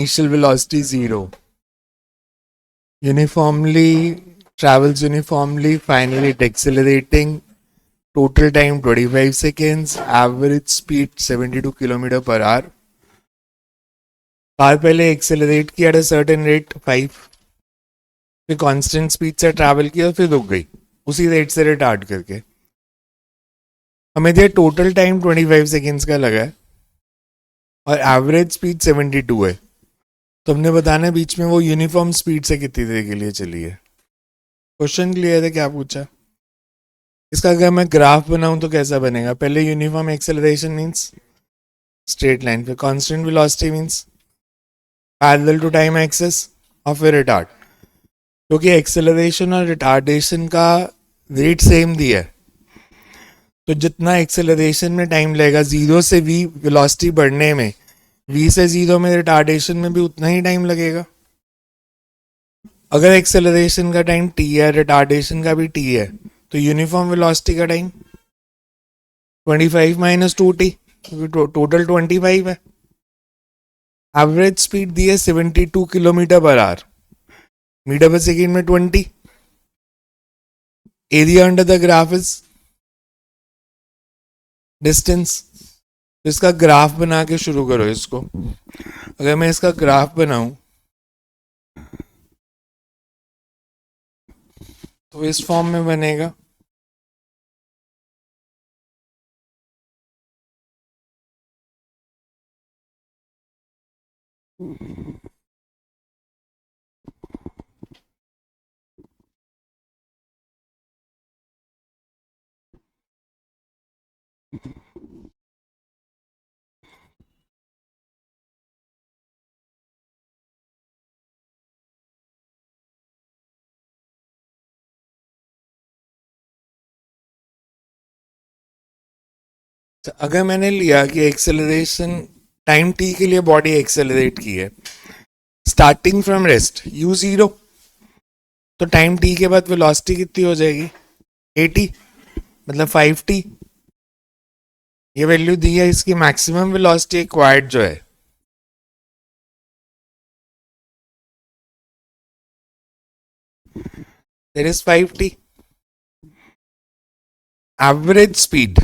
Initial velocity 0. Uniformly travels uniformly, finally it accelerating. Total time 25 seconds. Average speed 72 km per hour. Car पहले accelerate किया at a certain rate 5, फिर constant speed से travel किया, फिर रुक गई उसी रेट से रिटार्ड करके. हमें दिया टोटल टाइम 25 सेकेंड्स का लगा है और एवरेज स्पीड 72 है. तो हमने बताना है बीच में वो यूनिफॉर्म स्पीड से कितनी देर के लिए चली है. क्वेश्चन क्लियर है? क्या पूछा इसका? अगर मैं ग्राफ बनाऊं तो कैसा बनेगा? पहले uniform acceleration means straight line, फिर constant velocity means parallel to time axis, और फिर रिटार्ड. क्योंकि एक्सेलरेशन और रिटार्डेशन का रेट सेम दिया है, तो जितना एक्सेलरेशन में टाइम लगेगा 0 से v वेलोसिटी बढ़ने में, v से 0 में रिटार्डेशन में भी उतना ही टाइम लगेगा. अगर एक्सेलरेशन का टाइम t है, रिटार्डेशन का भी t है, तो यूनिफॉर्म वेलोसिटी का टाइम 25 माइनस 2t, टोटल 25 है. एवरेज स्पीड दी है 72 किलोमीटर पर आवर, मीटर पर सेकेंड में 20. Area under the graph is distance. तो इसका ग्राफ बना के शुरू करो इसको. अगर मैं इसका ग्राफ बनाऊं तो इस फॉर्म में बनेगा. तो अगर मैंने लिया कि एक्सेलरेशन टाइम t के लिए बॉडी एक्सेलरेट की है स्टार्टिंग फ्रॉम रेस्ट u0, तो टाइम t के बाद वेलोसिटी कितनी हो जाएगी? 80, मतलब 5t. ये वैल्यू दी है इसकी मैक्सिमम वेलोसिटी एक्वायर्ड जो है. There is 5t. Average speed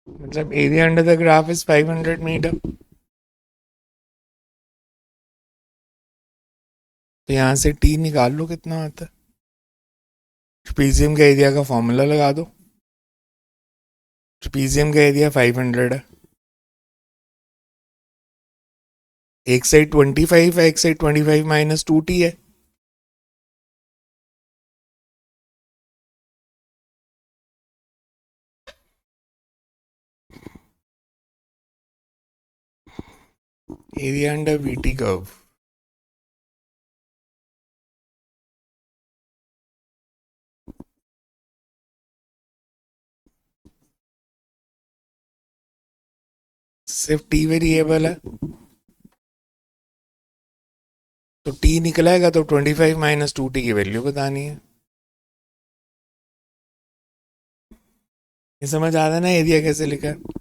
मतलब area under the graph is 500 metre. तो यहां से t निकाल लो कितना आता है. ट्रपीजियम का एरिया का फॉर्मूला लगा दो. ट्रपीजियम का एरिया 500 है. एक साइड 25 है, एक साइड 25 माइनस 2t है. Area under VT curve. सिर्फ t वेरिएबल है, तो t निकलेगा तो 25 माइनस 2t की वैल्यू बतानी है. ये समझ आता है ना एरिया कैसे लिखा है?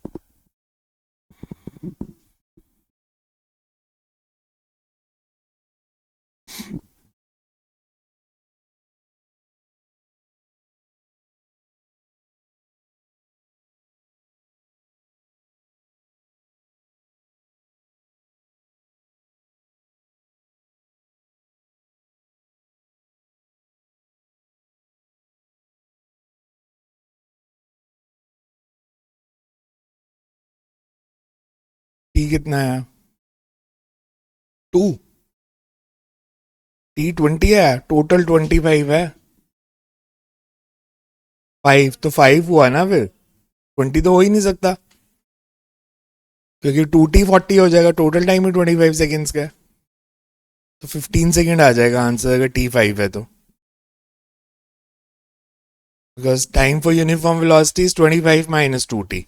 t कितना है? 2. t 20 है, टोटल 25 है. 5 तो 5 हुआ ना, फिर 20 तो हो ही नहीं सकता क्योंकि 2t 40 हो जाएगा. टोटल टाइम ही 25 सेकेंड्स का है. तो 15 सेकेंड आ जाएगा आंसर अगर t5 है तो, because time for uniform velocity is 25 minus 2t.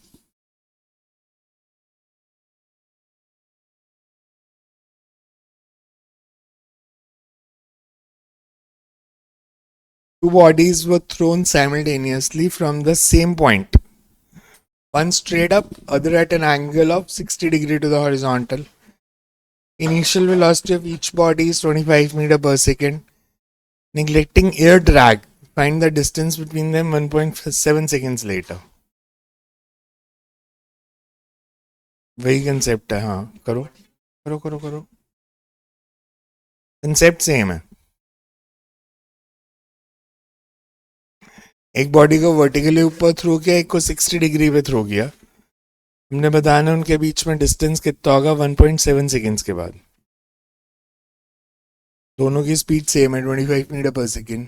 Two bodies were thrown simultaneously from the same point. One straight up, other at an angle of 60 degree to the horizontal. Initial velocity of each body is 25 meter per second. Neglecting air drag, find the distance between them 1.7 seconds later. वही concept है. हाँ, करो करो करो करो. Concept same है. एक body को वर्टिकली ऊपर थ्रो किया, एक को 60 डिग्री पे थ्रो किया. हमने बताया उनके बीच में डिस्टेंस कितना होगा 1.7 सेकेंड्स के बाद. दोनों की स्पीड सेम है 25 मीटर पर सेकेंड.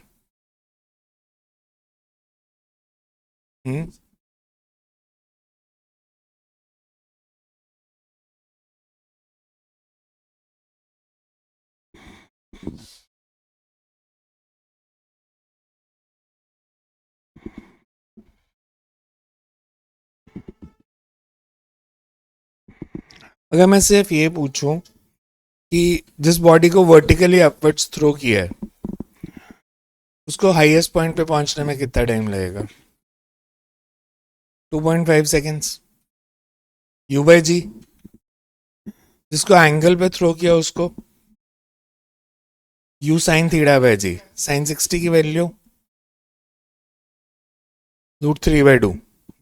अगर मैं सिर्फ ये पूछूं कि जिस बॉडी को वर्टिकली अपवर्ड्स थ्रो किया है उसको हाईएस्ट पॉइंट पे पहुंचने में कितना टाइम लगेगा? 2.5 सेकेंड्स. यू बाई जी. जिसको एंगल पे थ्रो किया उसको u sine theta by g. Sine 60 की वैल्यू √3/2.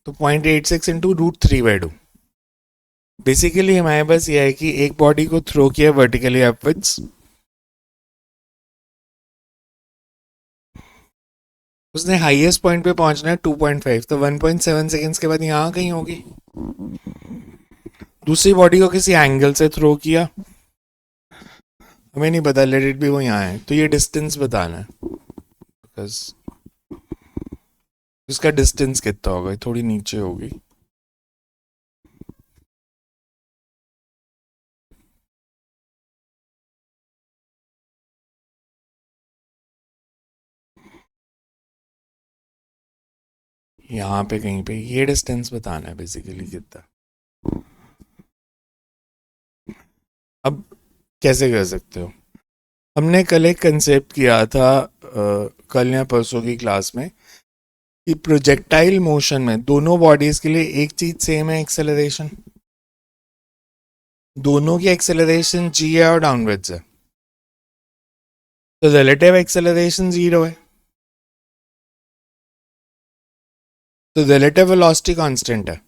तो 0.86 इंटू √3/2. बेसिकली हमारे पास यह है कि एक बॉडी को थ्रो किया वर्टिकली अपवर्ड्स, उसने हाईएस्ट पॉइंट पे पहुंचना है 2.5, तो 1.7 सेकेंड्स के बाद यहाँ कहीं होगी. दूसरी बॉडी को किसी एंगल से थ्रो किया, हमें नहीं पता, लेट इट बी वो यहाँ है, तो ये डिस्टेंस बताना है. बिकॉज इसका डिस्टेंस कितना होगा, थोड़ी नीचे होगी. यहाँ पे कहीं पे ये डिस्टेंस बताना है बेसिकली कितना. अब कैसे कर सकते हो? हमने कल एक कंसेप्ट किया था कल या परसों की क्लास में कि प्रोजेक्टाइल मोशन में दोनों बॉडीज के लिए एक चीज सेम है, एक्सेलरेशन. दोनों की एक्सेलरेशन जी है और डाउनवर्ड्स है, तो रिलेटिव एक्सेलरेशन 0 है, तो रिलेटिव वेलोसिटी कांस्टेंट है.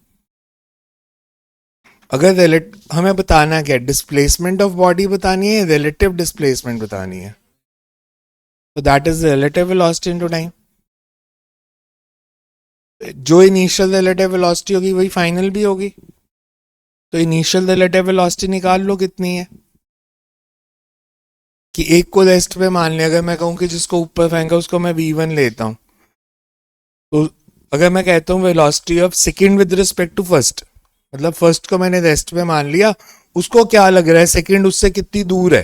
अगर हमें बताना क्या, डिस्प्लेसमेंट ऑफ बॉडी बतानी है, रिलेटिव डिस्प्लेसमेंट बतानी है, तो that is relative velocity into time. जो इनिशियल रिलेटिव वेलोसिटी होगी वही फाइनल भी होगी. तो इनिशियल रिलेटिव वेलोसिटी निकाल लो कितनी है. कि एक को रेस्ट पे मान लिया, अगर मैं कहूँ कि जिसको ऊपर फेंका उसको मैं v1 लेता हूँ, तो अगर मैं कहता हूँ velocity of second with respect to first, मतलब फर्स्ट को मैंने रेस्ट पे मान लिया, उसको क्या लग रहा है सेकंड उससे कितनी दूर है,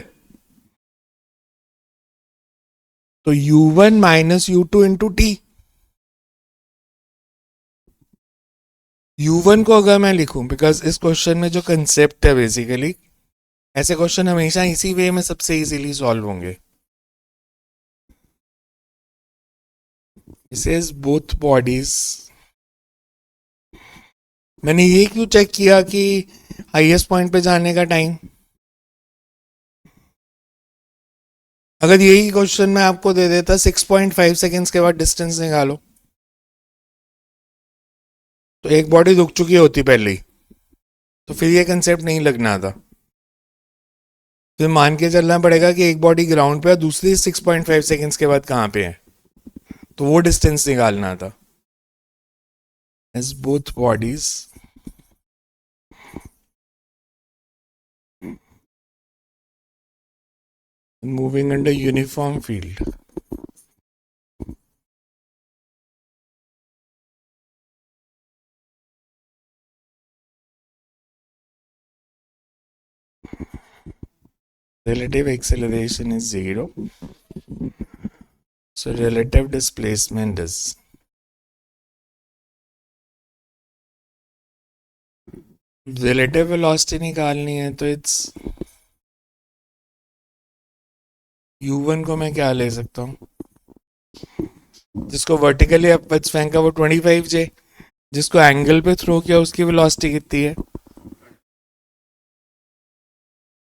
तो u1 minus u2 into T. u1 को अगर मैं लिखूं, बिकॉज इस क्वेश्चन में जो कंसेप्ट है बेसिकली, ऐसे क्वेश्चन हमेशा इसी वे में सबसे इजीली सॉल्व होंगे. इसे बोथ बॉडीज. मैंने ये क्यों चेक किया कि हाईएस्ट पॉइंट पे जाने का टाइम, अगर यही क्वेश्चन मैं आपको दे देता 6.5 सेकेंड्स के बाद डिस्टेंस निकालो, तो एक बॉडी रुक चुकी होती पहले ही, तो फिर ये कंसेप्ट नहीं लगना था. फिर मान के चलना पड़ेगा कि एक बॉडी ग्राउंड पे है, दूसरी 6.5 सेकेंड्स के बाद कहाँ पे है, तो वो डिस्टेंस निकालना था. As both bodies moving under uniform field, relative acceleration is 0, so relative displacement is relative velocity निकालनी है तो इट्स u1 को मैं क्या ले सकता हूँ, जिसको वर्टिकली अपवर्ड्स फेंका वो 25J, जिसको एंगल पे थ्रो किया उसकी वेलोसिटी कितनी है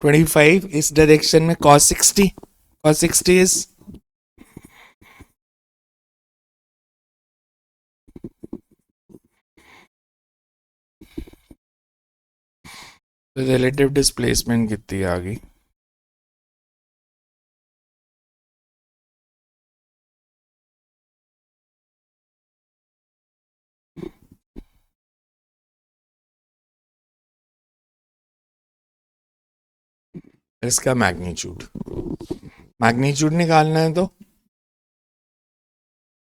25, इस डायरेक्शन में cos 60, cos 60 is relative displacement कितनी आ गई, इसका मैग्नीट्यूड निकालना है तो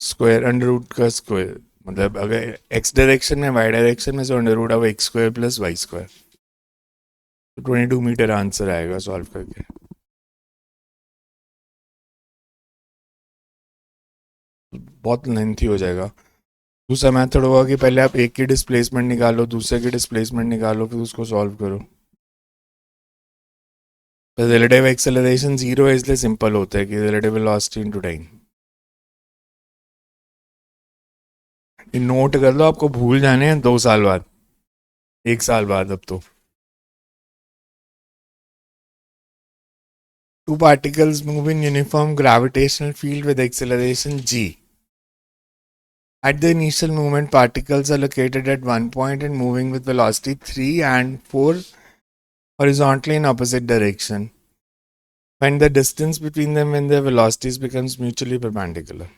स्क्वायर अंडर रूट का स्क्वायर, मतलब अगर एक्स डायरेक्शन में वाई डायरेक्शन में, so under root of x square plus y square, तो 22 मीटर आंसर आएगा सॉल्व करके। बहुत लेंथी हो जाएगा। दूसरा मेथड होगा कि पहले आप एक की डिस्प्लेसमेंट निकालो, दूसरे की डिस्प्लेसमेंट निकालो, फिर उसको सॉल्व करो। तो रिलेटिव एक्सेलरेशन 0 है, इसलिए सिंपल होता है कि relative velocity into time. Note कर लो, आपको भूल जाने हैं 2 साल बाद, 1 साल बाद अब तो। Two particles move in uniform gravitational field with acceleration g. At the initial movement, particles are located at one point and moving with velocity 3 and 4 horizontally in opposite direction. Find the distance between them when their velocities becomes mutually perpendicular.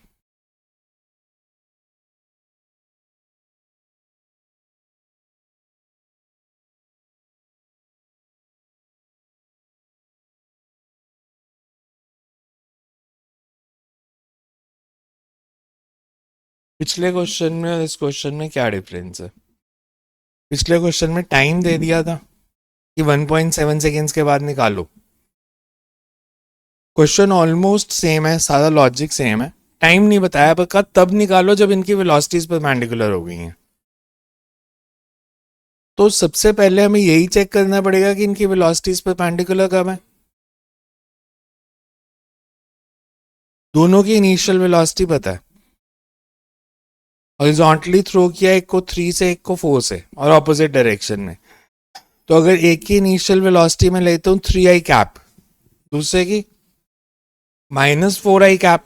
पिछले question में और इस question में क्या difference है? पिछले question में time दे दिया था कि 1.7 सेकेंड्स के बाद निकालो। क्वेश्चन ऑलमोस्ट सेम है, सारा लॉजिक सेम है, टाइम नहीं बताया, पर तब निकालो जब इनकी वेलोसिटीज परपेंडिकुलर हो गई हैं। तो सबसे पहले हमें यही चेक करना पड़ेगा कि इनकी वेलोसिटीज परपेंडिकुलर कब है। दोनों की इनिशियल वेलोसिटी पता है, हॉरिजॉन्टली थ्रो किया एक को 3 से एक को 4 से और ऑपोजिट डायरेक्शन में। तो अगर एक की इनिशियल वेलोसिटी में लेता हूं 3i कैप, दूसरे की -4i कैप,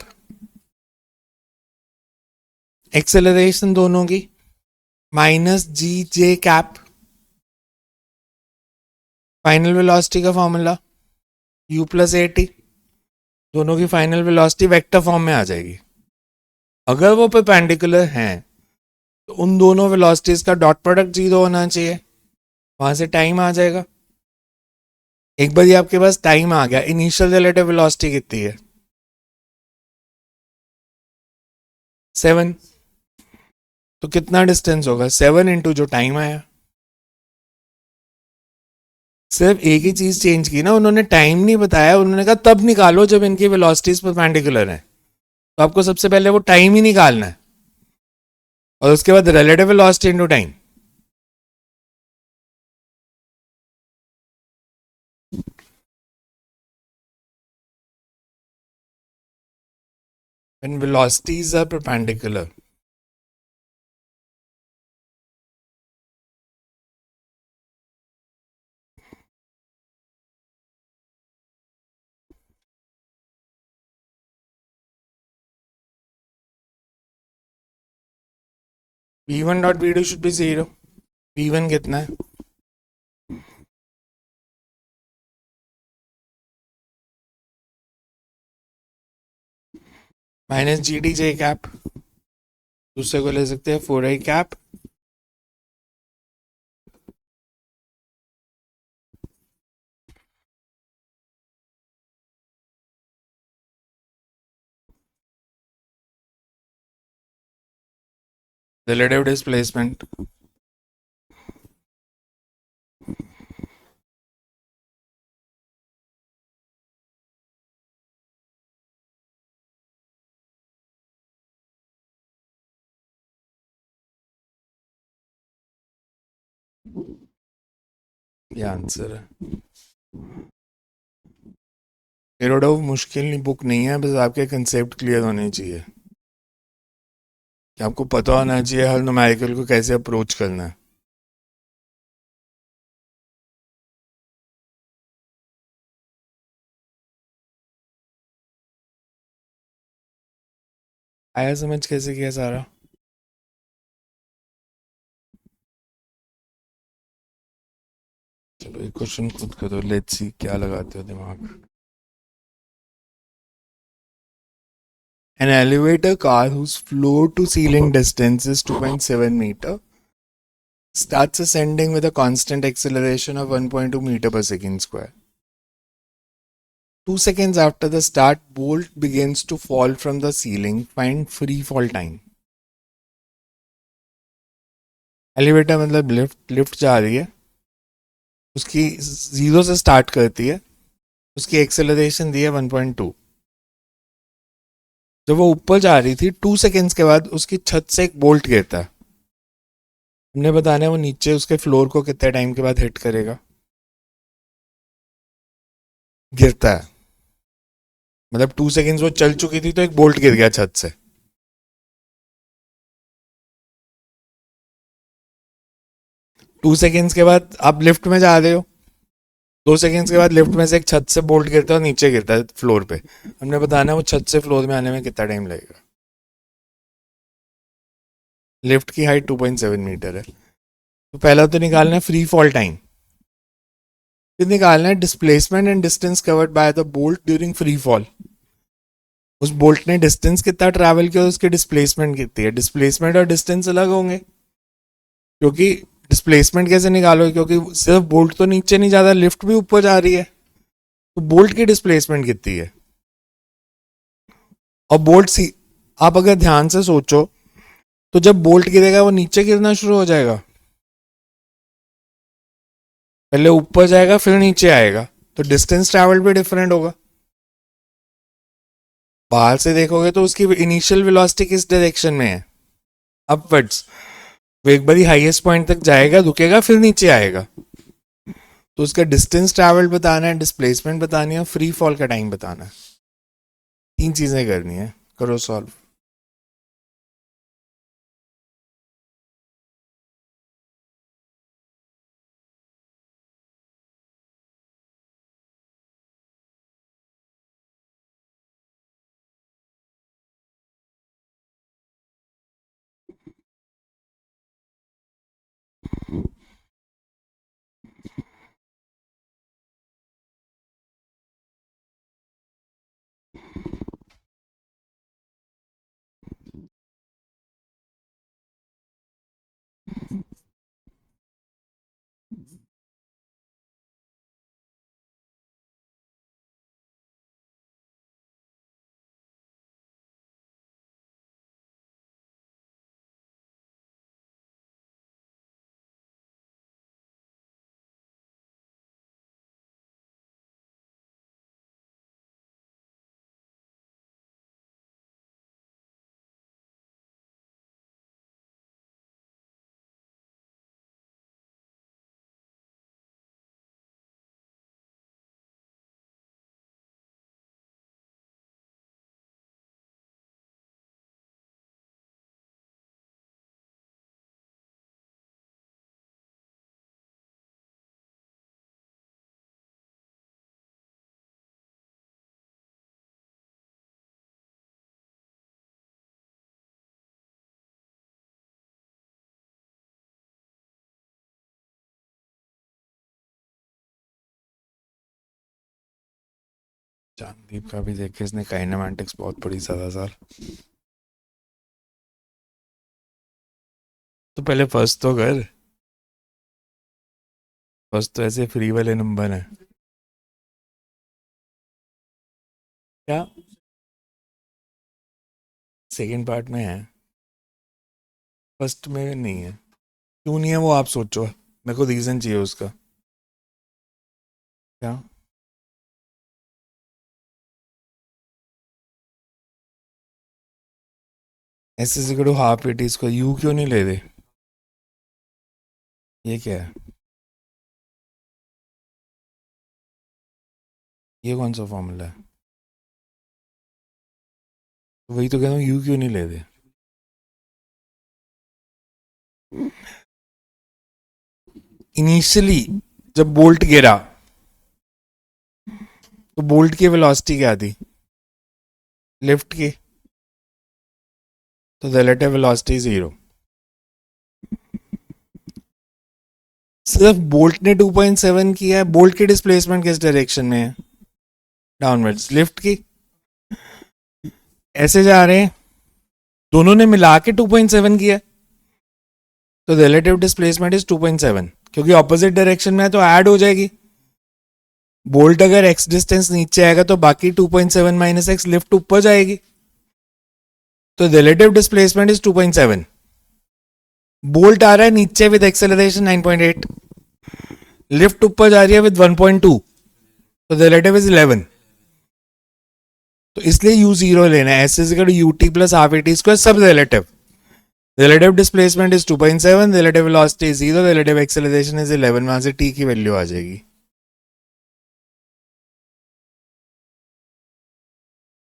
एक्सेलरेशन दोनों की -gj कैप, फाइनल वेलोसिटी का फॉर्मूला u प्लस at, दोनों की फाइनल वेलोसिटी वेक्टर फॉर्म में आ जाएगी। अगर वो परपेंडिकुलर हैं तो उन दोनों वेलोसिटीज का डॉट प्रोडक्ट 0 होना चाहिए, वहां से टाइम आ जाएगा। एक बार ये आपके पास टाइम आ गया, इनिशियल रिलेटिव वेलोसिटी कितनी है 7, तो कितना डिस्टेंस होगा 7 इंटू जो टाइम आया। सिर्फ एक ही चीज चेंज की ना, उन्होंने टाइम नहीं बताया, उन्होंने कहा तब निकालो जब इनकी वेलोसिटीज परपेंडिकुलर है। तो आपको सबसे पहले वो टाइम ही निकालना है और उसके बाद relative velocity into time. When velocities are perpendicular, v1 dot v2 should be 0। v1 कितना है -gdj कैप, दूसरे को ले सकते हैं 4i कैप, रिलेटिव डिस्प्लेसमेंट ये आंसर है। एरोडो मुश्किल बुक नहीं है, बस आपके कंसेप्ट क्लियर होने चाहिए कि आपको पता होना चाहिए हर न्यूमेरिकल को कैसे अप्रोच करना है। आया समझ कैसे किया सारा? चलो एक क्वेश्चन खुद करो, लेट्स सी क्या लगाते हो दिमाग। An elevator car whose floor to ceiling distance is 2.7 meter starts ascending with a constant acceleration of 1.2 meter per second square. 2 seconds after the start, bolt begins to fall from the ceiling. Find free fall time. Elevator मतलब lift, lift जा रही है, उसकी zero से start करती है, उसकी acceleration दी है 1.2। जब वो ऊपर जा रही थी 2 सेकेंड्स के बाद उसकी छत से एक बोल्ट गिरता है। हमने बताना है वो नीचे उसके फ्लोर को कितने टाइम के बाद हिट करेगा, गिरता है। मतलब 2 सेकेंड्स वो चल चुकी थी तो एक बोल्ट गिर गया छत से। 2 सेकेंड्स के बाद आप लिफ्ट में जा रहे हो, 2 सेकेंड्स के बाद लिफ्ट में से एक छत से बोल्ट गिरता है और नीचे गिरता है फ्लोर पे। हमने बताना है वो छत से फ्लोर में आने में कितना टाइम लगेगा। लिफ्ट की हाइट 2.7 मीटर है, तो पहला तो निकालना है फ्री फॉल टाइम, फिर निकालना है displacement and distance covered by the bolt during free fall. उस बोल्ट ने डिस्टेंस कितना ट्रैवल किया, उसकी डिस्प्लेसमेंट कितनी है। डिस्प्लेसमेंट और डिस्टेंस अलग होंगे, क्योंकि डिस्प्लेसमेंट कैसे निकालोगे, क्योंकि सिर्फ बोल्ट तो नीचे नहीं जाता, लिफ्ट भी ऊपर जा रही है, तो बोल्ट की डिस्प्लेसमेंट कितनी है। और बोल्ट सी, आप अगर ध्यान से सोचो तो जब बोल्ट गिरेगा वो नीचे गिरना शुरू हो जाएगा, पहले ऊपर जाएगा फिर नीचे आएगा, तो डिस्टेंस ट्रैवल भी डिफरेंट होगा। बाहर से देखोगे तो उसकी इनिशियल वेलोसिटी किस डायरेक्शन में है, अपवर्ड्स। वो एक बारी हाईएस्ट पॉइंट तक जाएगा, रुकेगा, फिर नीचे आएगा। तो उसका डिस्टेंस ट्रैवल बताना है, डिस्प्लेसमेंट बतानी है, फ्री फॉल का टाइम बताना है। 3 चीजें करनी है, करो सॉल्व। चांदीप का भी देखे, इसने काइनेमैटिक्स बहुत पढ़ी ज्यादा साल। तो पहले फर्स्ट तो कर, फर्स्ट तो ऐसे फ्री वाले नंबर है क्या, सेकंड पार्ट में है, फर्स्ट में नहीं है। क्यों नहीं है वो आप सोचो, मेरे को रीजन चाहिए उसका। क्या? S is equal to half a t, इसको यू क्यों नहीं ले रहे, ये क्या है? ये कौन सा फॉर्मूला है? वही तो कह रहा हूँ, यू क्यों नहीं लेते? इनिशियली जब बोल्ट गिरा तो बोल्ट की वेलोसिटी क्या थी? लिफ्ट की। तो रिलेटिव वेलोसिटी 0। सिर्फ बोल्ट ने 2.7 किया है। बोल्ट की डिस्प्लेसमेंट किस डायरेक्शन में है? डाउनवर्ड्स। लिफ्ट की ऐसे जा रहे हैं, दोनों ने मिला के 2.7 किया, तो रिलेटिव डिस्प्लेसमेंट इज 2.7। क्योंकि ऑपोजिट डायरेक्शन में है तो ऐड हो जाएगी। बोल्ट अगर एक्स डिस्टेंस नीचे आएगा तो बाकी 2.7 माइनस एक्स लिफ्ट ऊपर जाएगी, तो रिलेटिव डिस्प्लेसमेंट इज 2.7। बोल्ट आ रहा है नीचे विद एक्सेलरेशन 9.8, लिफ्ट ऊपर जा रही है विद 1.2, तो रिलेटिव इज 11। तो इसलिए यू जीरो लेना है। S is equal to u t plus half a t square, सब relative. Relative displacement is 2.7, relative velocity is 0, relative acceleration is 11। वहां से टी की वैल्यू आ जाएगी।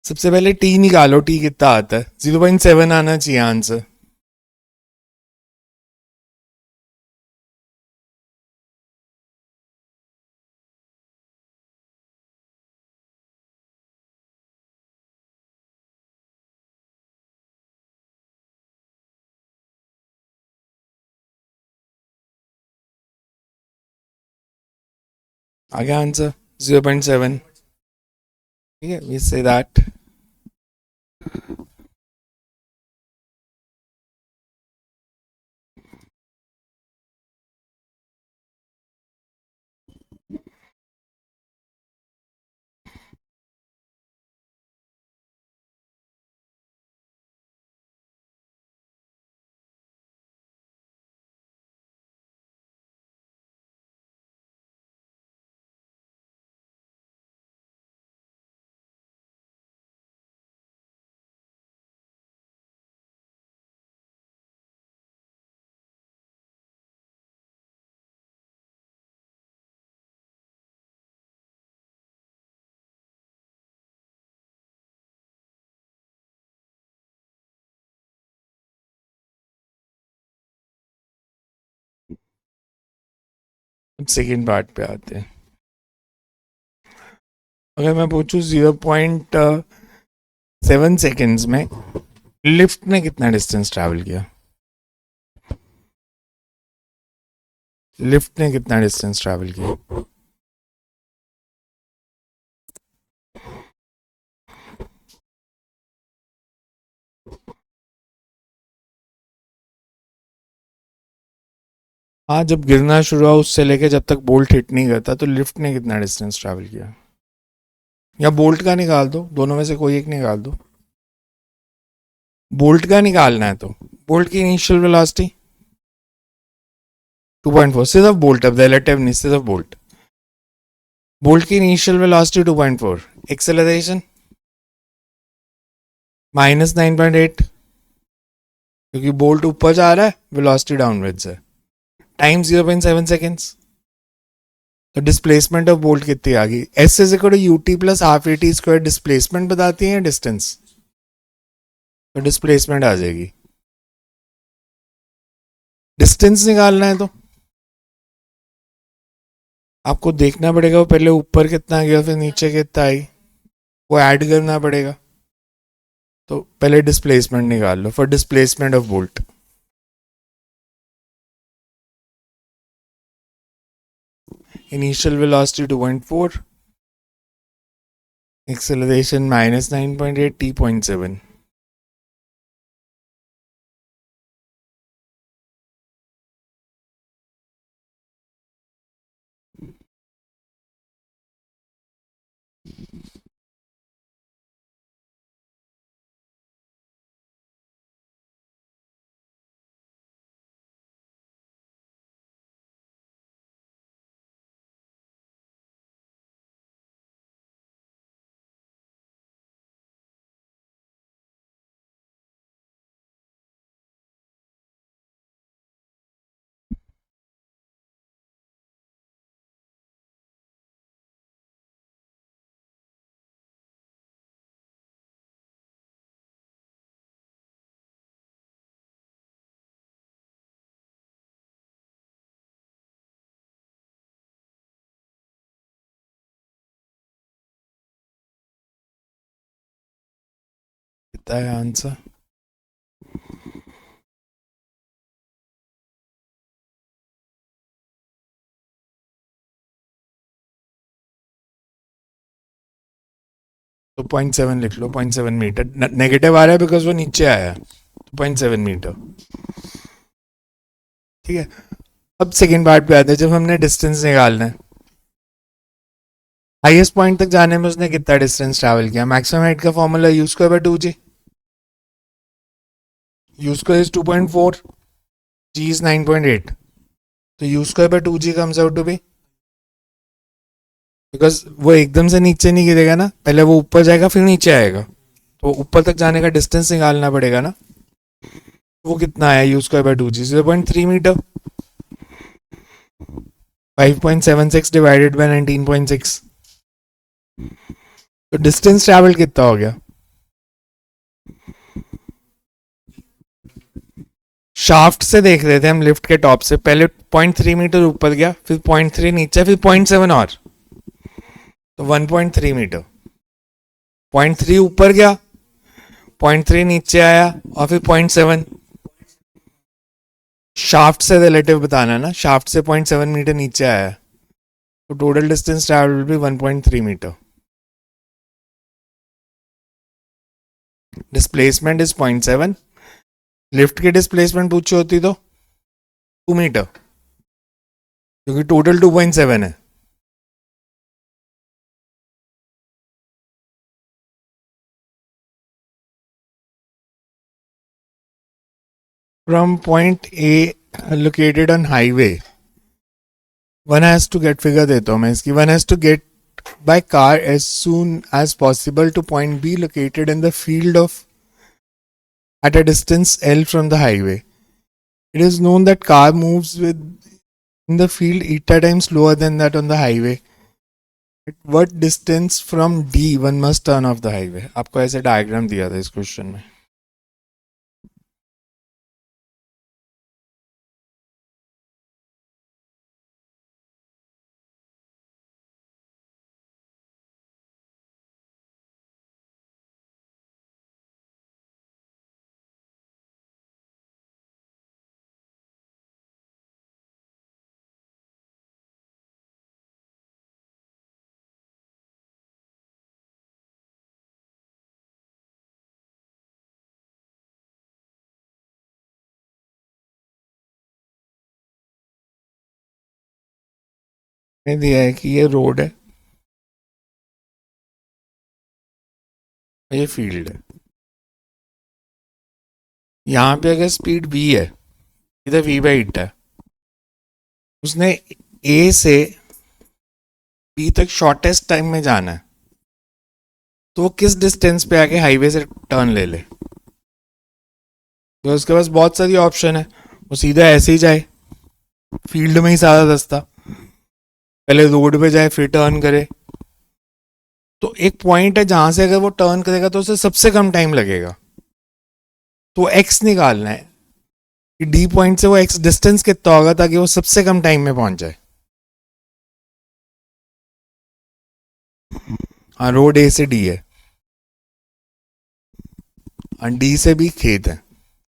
सबसे पहले टी निकालो, टी कितना आता है? 0.7 आना चाहिए आंसर। आगे आंसर 0.7। ठीक है, we say that. Second part पे आते हैं। अगर मैं पूछूं 0.7 सेकेंड्स में लिफ्ट ने कितना डिस्टेंस ट्रैवल किया? लिफ्ट ने कितना डिस्टेंस ट्रैवल किया? हाँ, जब गिरना शुरू हुआ उससे लेके जब तक बोल्ट हिट नहीं करता, तो लिफ्ट ने कितना डिस्टेंस ट्रैवल किया? या बोल्ट का निकाल दो, दोनों में से कोई एक निकाल दो। बोल्ट का निकालना है तो बोल्ट की इनिशियल वेलोसिटी 2.4। सिर्फ बोल्ट, अब रिलेटिव नहीं, सिर्फ बोल्ट। बोल्ट की इनिशियल वेलोसिटी 2.4, एक्सेलरेशन -9.8, क्योंकि बोल्ट ऊपर जा रहा है, वेलोसिटी डाउनवर्ड्स है, टाइम 0.7 सेकेंड्स। तो डिस्प्लेसमेंट ऑफ बोल्ट कितनी आ गई? S is equal to u t plus half a t square displacement बताती है डिस्टेंस, तो डिस्प्लेसमेंट आ जाएगी। डिस्टेंस निकालना है तो आपको देखना पड़ेगा वो पहले ऊपर कितना गया फिर नीचे कितना आई, वो ऐड करना पड़ेगा। तो पहले डिस्प्लेसमेंट निकाल लो, for displacement of bolt. Initial velocity 2.4, acceleration -9.8, t 0.7। आता है आंसर? तो 0.7 लिख लो, 0.7 मीटर। नेगेटिव आ रहा है बिकॉज वो नीचे आया है, तो 0.7 मीटर। ठीक है, अब सेकेंड पार्ट पे आते हैं, जब हमने डिस्टेंस निकालना है। हाईएस्ट पॉइंट तक जाने में उसने कितना डिस्टेंस ट्रैवल किया? मैक्सिमम हाइट का formula u square by 2g। U square is 2.4, g is 9.8, तो u square by 2g comes out to be, because वो एकदम से नीचे नहीं गिरेगा ना, पहले वो ऊपर जाएगा फिर नीचे आएगा, तो ऊपर तक जाने का डिस्टेंस निकालना पड़ेगा ना। वो कितना आया? यू स्क्वायर बाय 2g 0.3 मीटर। 5.76 डिवाइडेड बाय 19.6, तो डिस्टेंस ट्रैवल कितना हो गया? शाफ्ट से देख रहे थे हम, लिफ्ट के टॉप से, पहले 0.3 मीटर ऊपर गया, फिर 0.3 नीचे, फिर 0.7 और, तो 1.3 मीटर। 0.3 ऊपर गया, 0.3 नीचे आया, और फिर 0.7। शाफ्ट से रिलेटिव बताना है ना, शाफ्ट से 0.7 मीटर नीचे आया, तो total distance travel will be 1.3 metre. Displacement is 0.7, lift की डिस्प्लेसमेंट पूछी होती तो 2 मीटर, क्योंकि टोटल 2.7 है। From point A located on highway, one has to get, figure देता हूँ मैं इसकी, one has to get by car as soon as possible to point B located in the field of at a distance L from the highway. It is known that car moves with in the field eta times slower than that on the highway. At what distance from D one must turn off the highway? आपको ऐसे diagram दिया था इस question में। दिया है कि ये रोड है, ये फील्ड है। यहाँ पे अगर स्पीड v है, इधर v बाई इट है, उसने a से b तक शॉर्टेस्ट टाइम में जाना है, तो वो किस डिस्टेंस पे आके हाईवे से टर्न ले ले? तो उसके पास बहुत सारी ऑप्शन है, वो सीधा ऐसे ही जाए, फील्ड में ही सारा रास्ता, पहले रोड पे जाए फिर टर्न करे। तो एक पॉइंट है जहां से अगर वो टर्न करेगा तो उसे सबसे कम टाइम लगेगा, तो एक्स निकालना है कि डी पॉइंट से वो एक्स डिस्टेंस कितना होगा ताकि वो सबसे कम टाइम में पहुंच जाए। हाँ, रोड ए से डी है, हाँ डी से भी खेत है,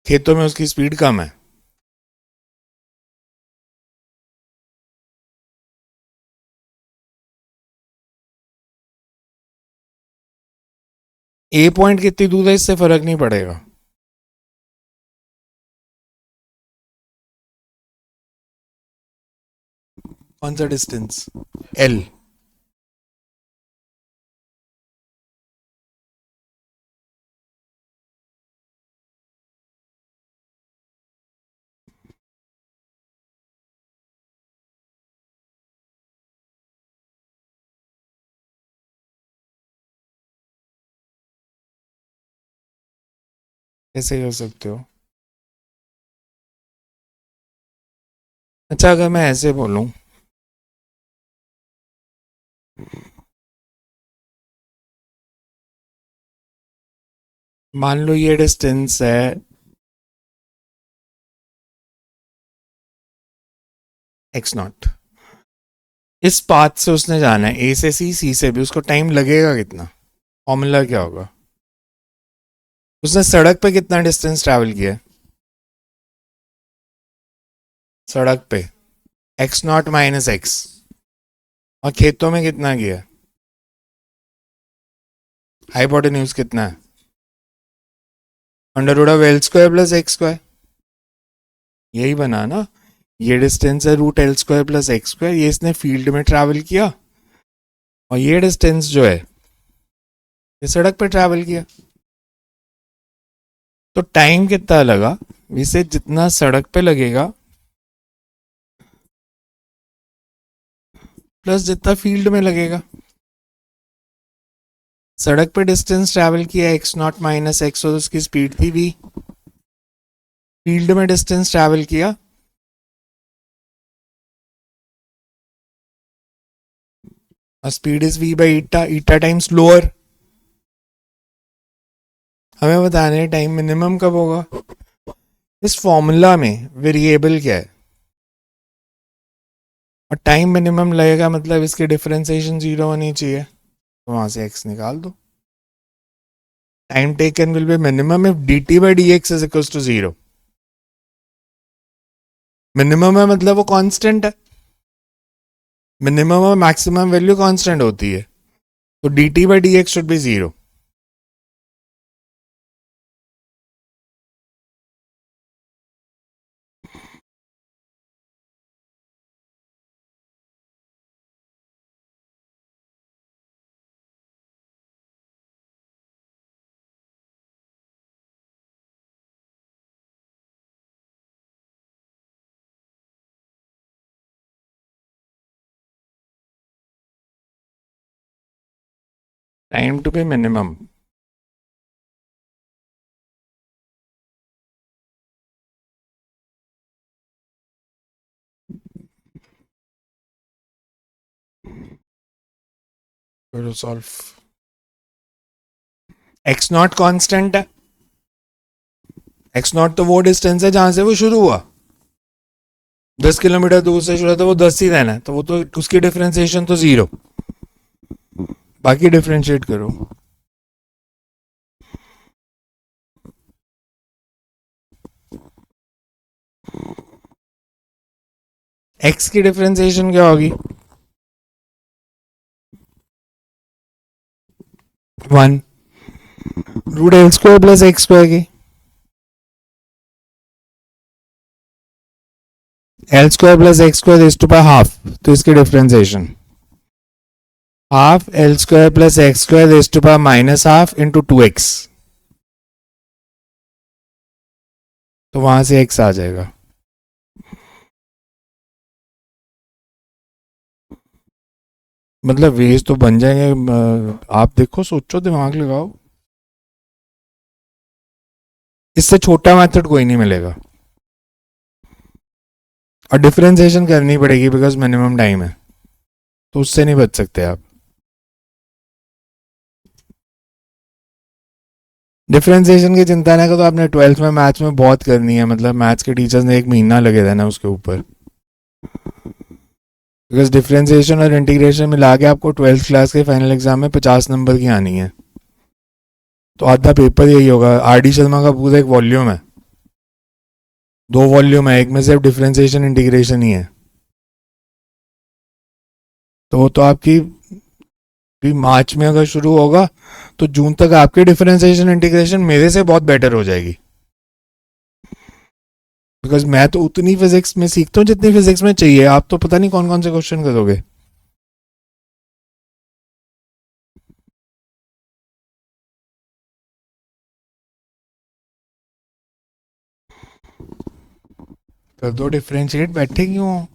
खेतों में उसकी स्पीड कम है। ए पॉइंट कितनी दूर है इससे फर्क नहीं पड़ेगा। कौन सा डिस्टेंस? एल। कैसे कर सकते हो? अच्छा, अगर मैं ऐसे बोलूं, मान लो ये डिस्टेंस है एक्स नॉट, इस पाथ से उसने जाना है ए से सी, सी से भी, उसको टाइम लगेगा कितना? फॉर्मूला क्या होगा? उसने सड़क पे कितना डिस्टेंस ट्रैवल किया है? सड़क पे x0 - x, और खेतों में कितना किया है? हाइपोटेन्यूज कितना है? √(L²+x²). यही बना ना, ये डिस्टेंस है √(L²+x²). ये इसने फील्ड में ट्रैवल किया, और ये डिस्टेंस जो है ये सड़क पे ट्रैवल किया। तो टाइम कितना लगा इसे, जितना सड़क पे लगेगा प्लस जितना फील्ड में लगेगा। सड़क पे डिस्टेंस ट्रैवल किया x0 - x, और उसकी स्पीड थी v। फील्ड में डिस्टेंस ट्रैवल किया और speed is v/eta, eta times lower. हमें बताना है टाइम मिनिमम कब होगा। इस फॉर्मूला में वेरिएबल क्या है, और टाइम मिनिमम लगेगा, मतलब इसकी डिफरेंशिएशन 0 होनी चाहिए, तो वहां से x निकाल दो। Time taken will be minimum if dt/dx is equal to 0। Minimum है मतलब वो कांस्टेंट है, मिनिमम और मैक्सिमम वैल्यू कांस्टेंट होती है, तो dt/dx should be 0। Time to be minimum, solve. x0 constant है, x0 तो वो डिस्टेंस है जहां से वो शुरू हुआ, 10 किलोमीटर दूर से शुरू था, वो 10 ही रहना है, तो वो तो उसकी डिफरेंशिएशन तो 0। बाकी डिफरेंशिएट करो। x की डिफरेंशिएशन क्या होगी? 1 √(L²+x²) की L²+x² is to power half, तो इसकी differentiation half L²+x² is to power -½ into 2x, तो वहां से x आ जाएगा। मतलब वेज तो बन जाएंगे, आप देखो, सोचो, दिमाग लगाओ, इससे छोटा मेथड कोई नहीं मिलेगा, और डिफरेंशिएशन करनी पड़ेगी बिकॉज मिनिमम टाइम है, तो उससे नहीं बच सकते आप। डिफरेंशिएशन की चिंता ना करो, तो आपने 12th में मैथ्स में बहुत करनी है, मतलब मैथ्स के टीचर्स ने 1 महीना लगे थे ना उसके ऊपर, बिकॉज डिफरेंशिएशन और इंटीग्रेशन मिला के आपको 12th क्लास के फाइनल एग्जाम में 50 नंबर की आनी है, तो आधा पेपर यही होगा। आर डी शर्मा का पूरा एक वॉल्यूम है, 2 वॉल्यूम है, एक में सिर्फ डिफरेंशिएशन इंटीग्रेशन ही है, तो वो तो आपकी भी मार्च में अगर शुरू होगा तो जून तक आपकी डिफरेंशिएशन इंटीग्रेशन मेरे से बहुत बेटर हो जाएगी, बिकॉज मैं तो उतनी फिजिक्स में सीखता हूँ जितनी फिजिक्स में चाहिए, आप तो पता नहीं कौन कौन से क्वेश्चन करोगे। कर दो डिफरेंशिएट, बैठे क्यों हो?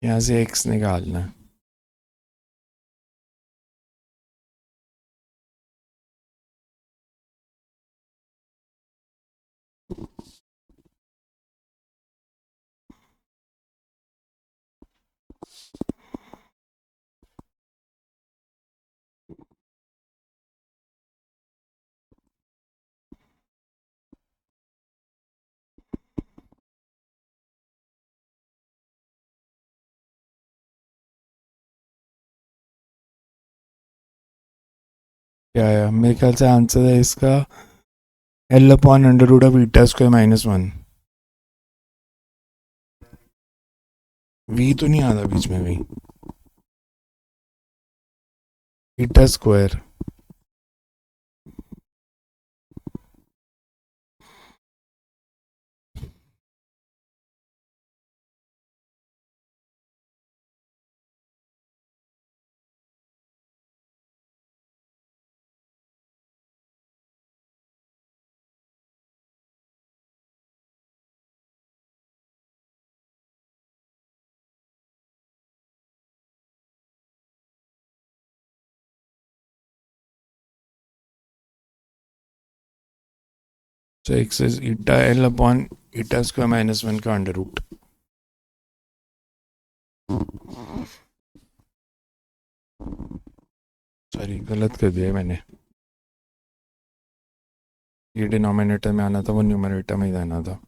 यहाँ से x निकालना है। क्या है मेरे ख्याल से आंसर है इसका L/√β² - 1। v तो नहीं आता बीच में कहीं। Beta square. So x is eta L/β² - 1 का अंडर रूट। सॉरी गलत कर दिया मैंने। ये डिनोमिनेटर में आना था, वो न्यूमरेटर में ही आना था।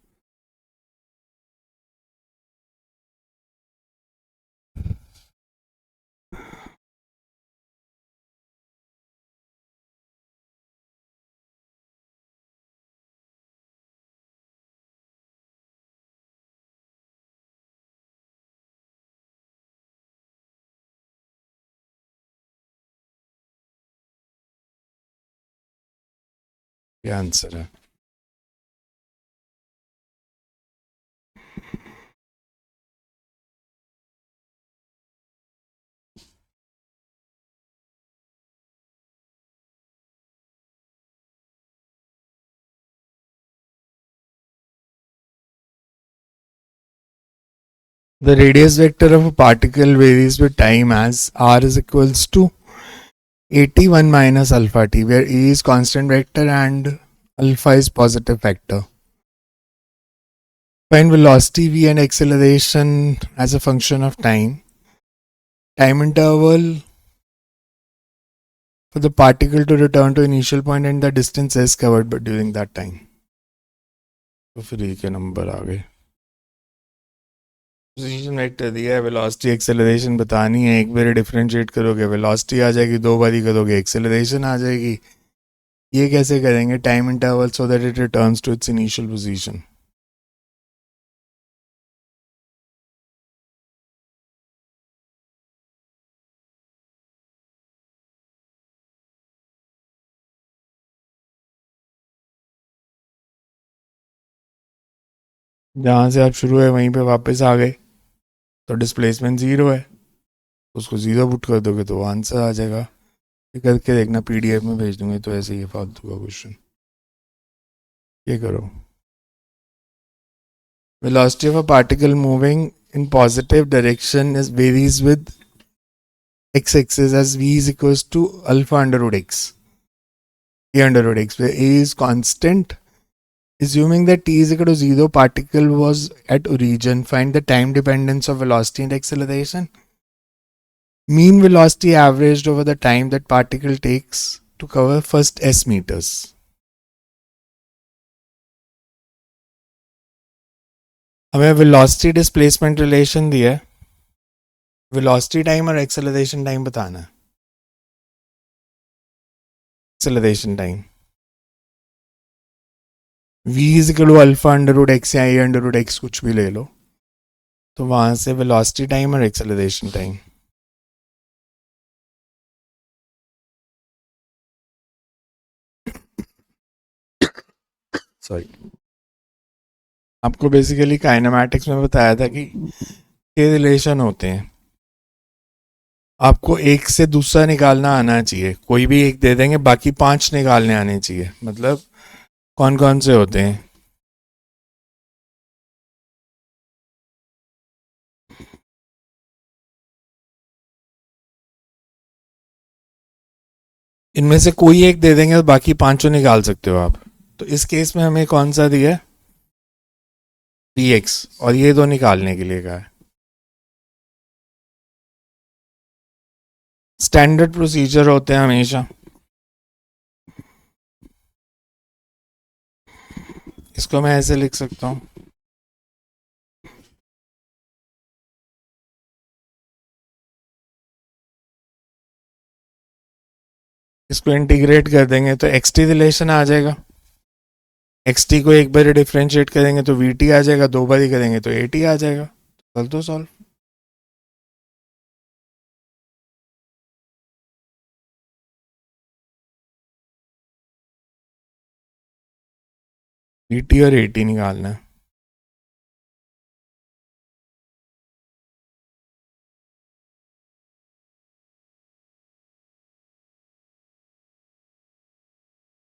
ये आंसर है। The radius vector of a particle varies with time as r is equals to 81 minus alpha t, where a is constant vector and alpha is positive vector. Find velocity v and acceleration as a function of time. Time interval for the particle to return to initial point and the distance s covered but during that time. तो फिर ये के number आ गए। Position vector दिया है, velocity acceleration बतानी है। एक बार डिफरेंशिएट करोगे वेलोसिटी आ जाएगी, दो बारी करोगे एक्सेलरेशन आ जाएगी। ये कैसे करेंगे? Time interval so that it returns to its initial position. जहाँ से आप शुरू है वहीं पे वापस आ गए तो डिस्प्लेसमेंट ज़ीरो है, उसको ज़ीरो पुट कर दोगे तो आंसर आ जाएगा। ये करके देखना, पीडीएफ में भेज दूंगे तो ऐसे ही फालतू का क्वेश्चन। ये करो। Velocity of a particle moving in positive direction is varies with x-axis as v is equals to alpha under root x, a under root x, where a is constant. Assuming that t is equal to 0, particle was at origin. Find the time dependence of velocity and acceleration. Mean velocity averaged over the time that particle takes to cover first s meters. हमें velocity displacement relation दिया है, velocity time और acceleration time बताना है। acceleration time v is equal to alpha under root x या a under root x कुछ भी ले लो, तो वहां से velocity time और acceleration time। सॉरी, आपको बेसिकली काइनेमैटिक्स में बताया था कि ये रिलेशन होते हैं, आपको एक से दूसरा निकालना आना चाहिए। कोई भी एक दे देंगे, बाकी 5 निकालने आने चाहिए। मतलब कौन कौन से होते हैं? इनमें से कोई एक दे देंगे तो बाकी पांचों निकाल सकते हो आप। तो इस केस में हमें कौन सा दिया है, dx, और ये दो निकालने के लिए कहा है। स्टैंडर्ड प्रोसीजर होते हैं हमेशा। इसको मैं ऐसे लिख सकता हूं, इसको इंटीग्रेट कर देंगे तो एक्स टी रिलेशन आ जाएगा। एक्स टी को एक बार डिफ्रेंशिएट करेंगे तो वी टी आ जाएगा, दो बार ही करेंगे तो ए टी आ जाएगा। कर दो सॉल्व। वी टी और ए टी निकालना है।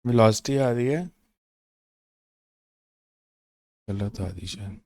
वेलोसिटी आ रही है, गलत आ रही शायद।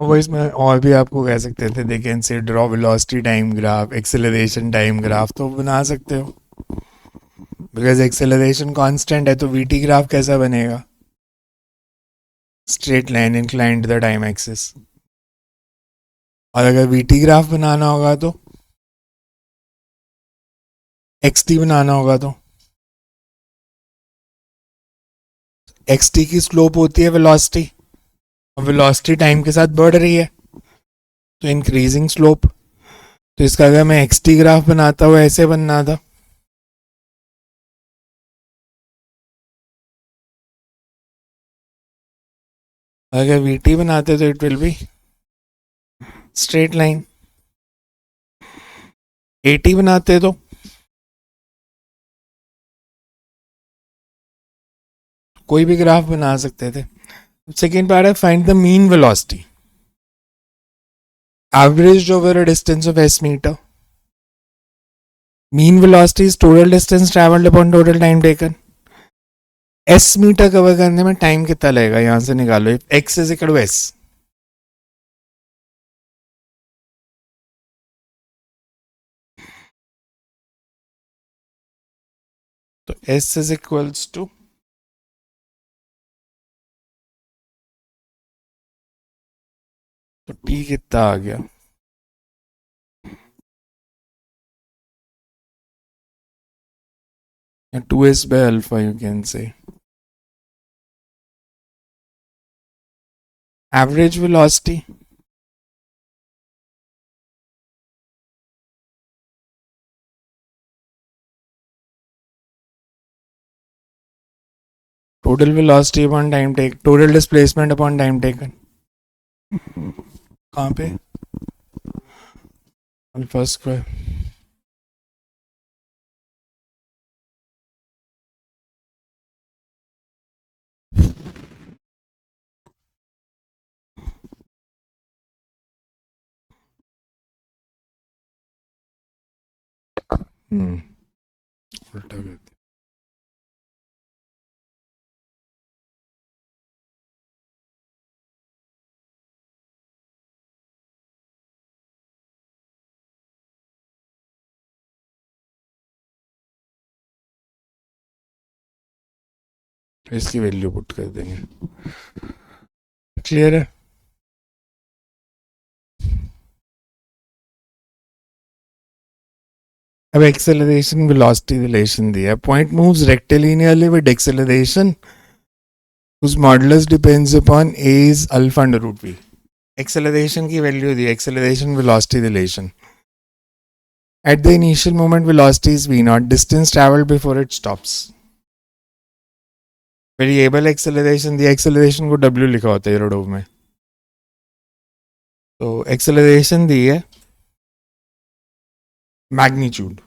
वो इसमें और भी आपको कह सकते थे, they can say draw velocity time graph, acceleration time graph, तो बना सकते हो। बिकॉज एक्सेलरेशन कांस्टेंट है तो वीटी ग्राफ कैसा बनेगा, straight line inclined the time axis. और अगर वीटी ग्राफ बनाना होगा तो एक्स टी बनाना होगा तो एक्स टी की स्लोप होती है वेलोसिटी, और वेलोसिटी टाइम के साथ बढ़ रही है तो इंक्रीजिंग स्लोप। तो इसका अगर मैं एक्स टी ग्राफ बनाता हूँ ऐसे बनना था, अगर वी टी बनाते तो इट विल बी स्ट्रेट लाइन। ए टी बनाते तो कोई भी ग्राफ बना सकते थे। सेकेंड पार्ट है find the mean velocity average over a distance of s metre. Mean velocity is total distance travelled upon total time taken. S metre cover करने में टाइम कितना लगेगा, यहां से निकालो। X is equal to s, तो एस इज इक्वल्स टू तो टी कितना आ गया, to S by alpha you can say. Average velocity total velocity upon time take, total displacement upon time taken. कहाँ पे, अल्फा स्क्वायर। उल्टा कर दिया। तो इसकी वैल्यू पुट कर देंगे, क्लियर है। अब एक्सेलरेशन वेलोसिटी रिलेशन दिया, point moves rectilinearly with acceleration whose modulus depends upon a is alpha under root v। Acceleration की वैल्यू दी, acceleration velocity relation. At the initial moment, velocity is v naught, distance traveled before it stops. Variable acceleration दिया, acceleration को w लिखा होता है यूरोडोव में. तो acceleration दी है मैग्नीट्यूड.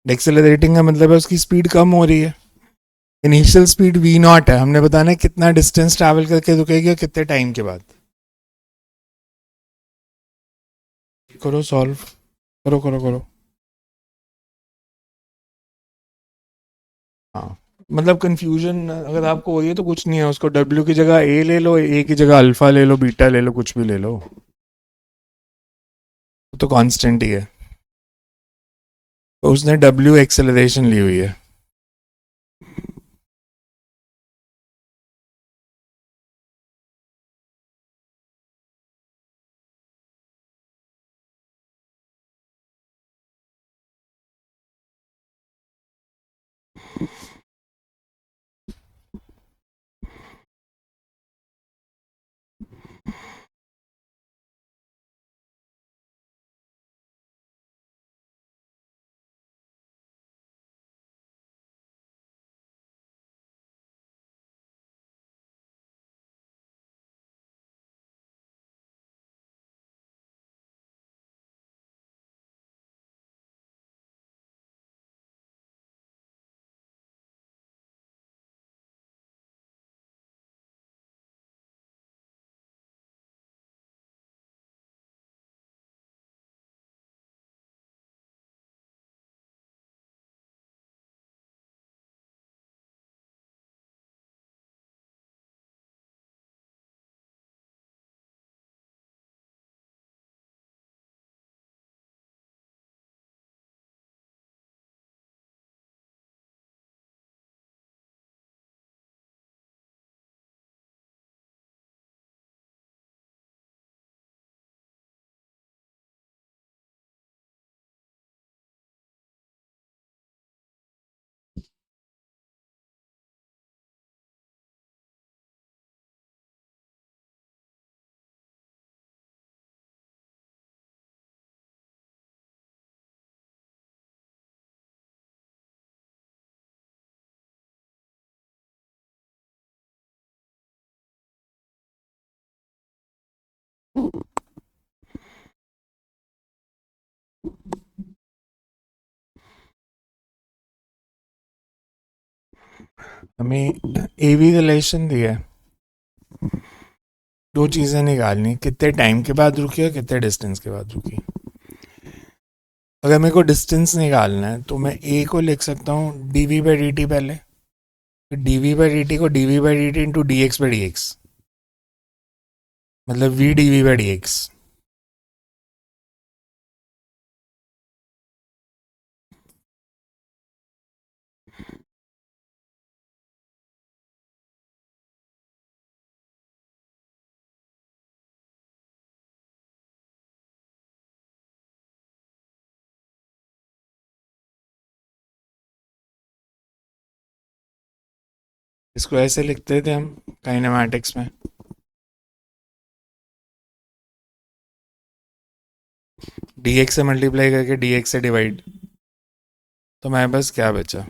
एक्सेलरेटिंग का मतलब है उसकी स्पीड कम हो रही है. इनिशियल स्पीड v नॉट है, हमने बताना है कितना डिस्टेंस ट्रैवल करके रुकेगी और कितने टाइम के बाद. करो सॉल्व, करो करो करो. हाँ, मतलब कंफ्यूजन अगर आपको हो रही है तो कुछ नहीं है, उसको w की जगह a ले लो, a की जगह अल्फा ले लो, बीटा ले लो, कुछ भी ले लो, तो कांस्टेंट ही है. तो उसने w एक्सेलरेशन ली हुई है. हमें एवी रिलेशन दिया है, दो चीज़ें निकालनी, कितने टाइम के बाद रुकी और कितने डिस्टेंस के बाद रुकी. अगर मेरे को डिस्टेंस निकालना है तो मैं ए को लिख सकता हूँ d v by d t पहले, d v by d t को d v by d t into d x by d x, मतलब v d v by d x. इसको ऐसे लिखते थे हम काइनेमैटिक्स में, डी एक्स से मल्टीप्लाई करके डी एक्स से डिवाइड. तो मैं बस क्या बचा,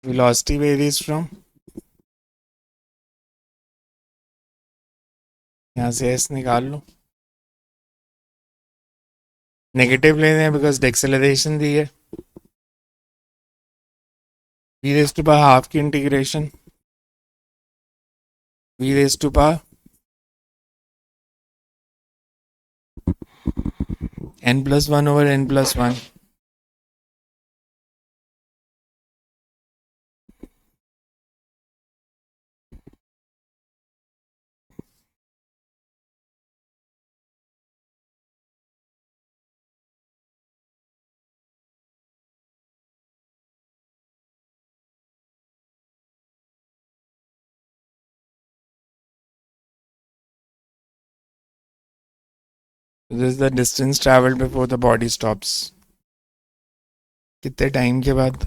velocity varies from, यहाँ से एस निकाल लो. नेगेटिव लेते हैं बिकॉज एक्सेलरेशन दी है. V raise to power half की integration, v raise to power n plus 1 over n plus 1. This is the distance traveled before the body stops. कितने time के बाद?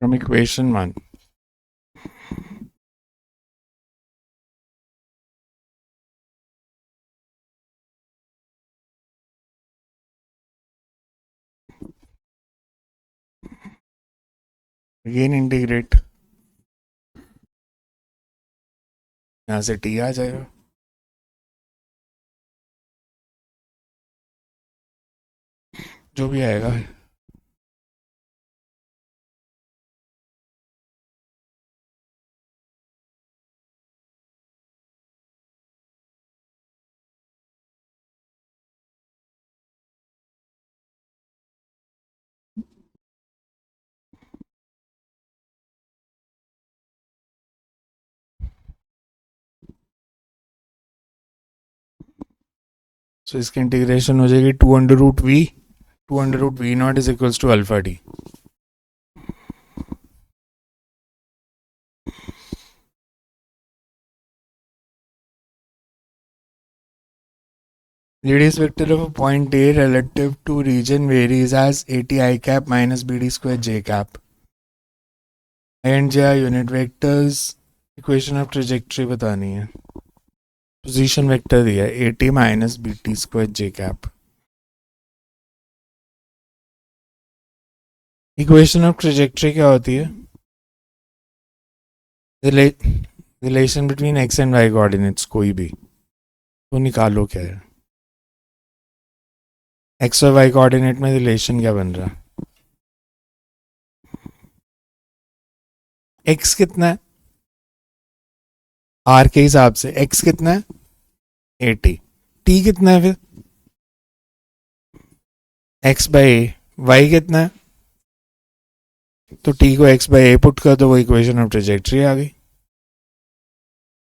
From equation 1। अगेन इंटीग्रेट, यहाँ से T आ जाएगा। जो भी आएगा। सो इसकी इंटीग्रेशन हो जाएगी 2 under root v, 2 under root v naught is equals to alpha d. Radius vector of a point A relative to region varies as at I cap minus bd square j cap. I and j are unit vectors. Equation of trajectory बतानी है। Position vector दिया है at minus bt square j cap. Equation of trajectory क्या होती है? Relation between x and y coordinates कोई भी तो निकालो क्या है। x और y कोऑर्डिनेट में रिलेशन क्या बन रहा है? x कितना है r के हिसाब से? x कितना है 80। t कितना है फिर? x by A. y कितना है? तो t को x बाई ए पुट कर दो, वो इक्वेशन ऑफ ट्रेजेक्ट्री आ गई।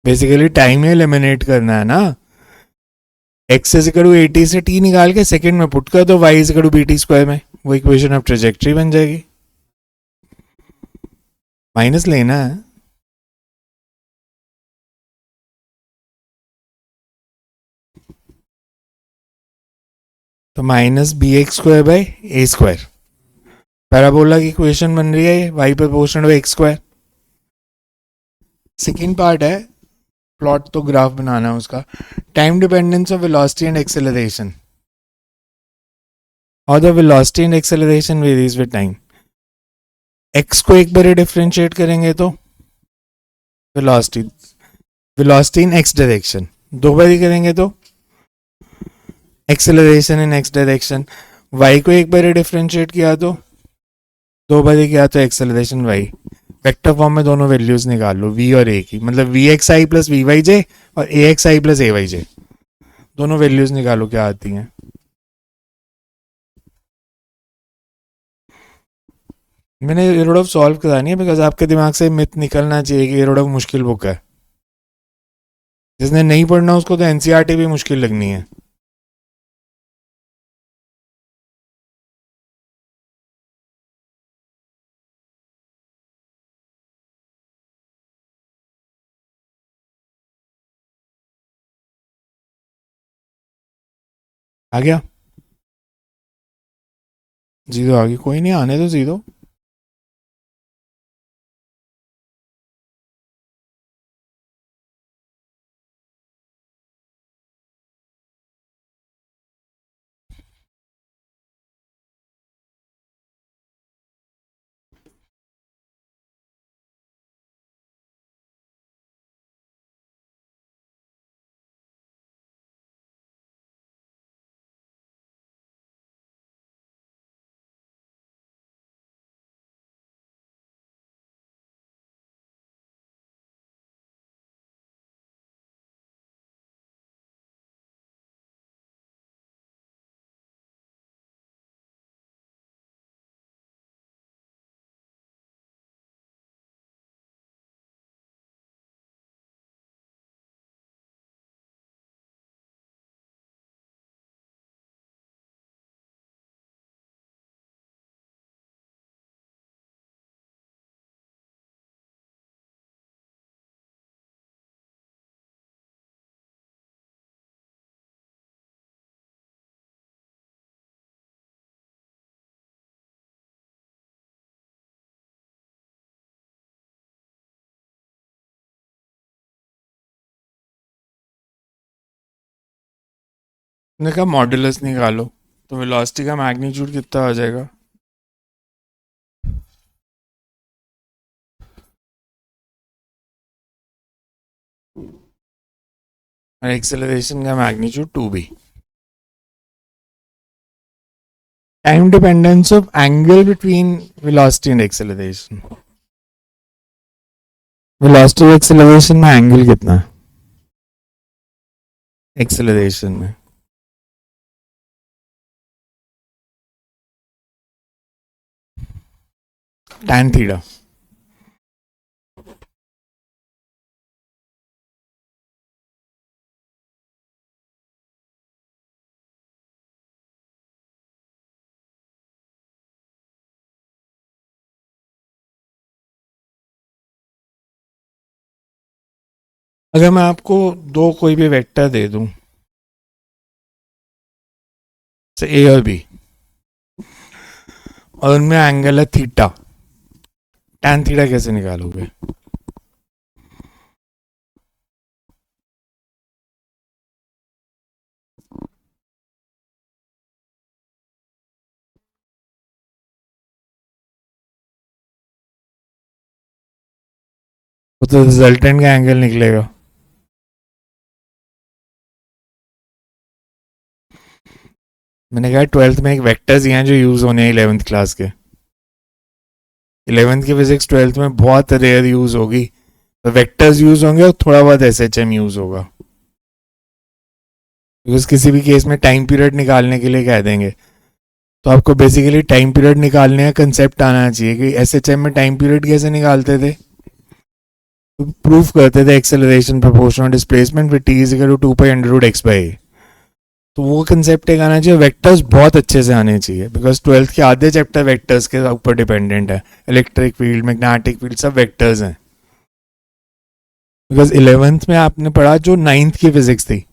बेसिकली टाइम ही एलिमिनेट करना है ना। x इज इक्वल टू 80 से t निकाल के सेकंड में पुट कर दो y is equal to bt square में, वो इक्वेशन ऑफ ट्रेजेक्ट्री बन जाएगी। माइनस लेना है। तो minus b x square by a square. Parabola की इक्वेशन बन रही है y proportional to x square. Second part है प्लॉट, तो ग्राफ बनाना है उसका। Time dependence of velocity and acceleration, और the velocity and acceleration varies with time. x को एक बार डिफरेंशिएट करेंगे तो velocity, velocity in x direction. दो बारी करेंगे तो acceleration in x direction. y को एक बार डिफरेंशिएट किया तो, दो बारी किया तो एक्सेलरेशन y। वेक्टर फॉर्म में दोनों वैल्यूज निकाल लो v और a की, मतलब v x i plus v y j और a x i plus a y j, दोनों वैल्यूज निकालो क्या आती हैं। मैंने एरोडॉफ सॉल्व करानी है बिकॉज आपके दिमाग से मिथ निकलना चाहिए कि एरोडॉफ मुश्किल बुक है। जिसने नहीं पढ़ना उसको तो एनसीईआरटी भी मुश्किल लगनी है। आ गया? जीरो आ गई, कोई नहीं, आने दो जीरो। मैंने कहा मॉडुलस निकालो, तो वेलोसिटी का मैग्नीट्यूड कितना आ जाएगा? और एक्सेलरेशन का magnitude 2b। Time dependence of angle between velocity and acceleration. Velocity और एक्सेलरेशन में एंगल कितना है एक्सेलरेशन में? tan theta. अगर मैं आपको दो कोई भी वेक्टर दे दूं, ए और बी, और उनमें एंगल है थीटा, tan थीटा कैसे निकालोगे? वो तो रिजल्टेंट का एंगल निकलेगा। मैंने कहा 12th में एक वेक्टर्स हैं जो यूज होने हैं 11th क्लास के। 11th की फिजिक्स 12th में बहुत रेयर यूज होगी, तो वेक्टर्स यूज होंगे और थोड़ा बहुत एसएचएम यूज होगा, बिकॉज किसी भी केस में टाइम पीरियड निकालने के लिए कह देंगे, तो आपको बेसिकली टाइम पीरियड निकालने का कंसेप्ट आना चाहिए कि एसएचएम में टाइम पीरियड कैसे निकालते थे। प्रूफ करते थे acceleration proportional displacement with t is equal to 2 pi under root x by. तो वो कंसेप्ट एक आना चाहिए, वेक्टर्स बहुत अच्छे से आने चाहिए, बिकॉज 12th के आधे चैप्टर वेक्टर्स के ऊपर डिपेंडेंट है। इलेक्ट्रिक फील्ड, मैग्नेटिक फील्ड, सब वेक्टर्स हैं। बिकॉज 11th में आपने पढ़ा जो 9th की फिजिक्स थी,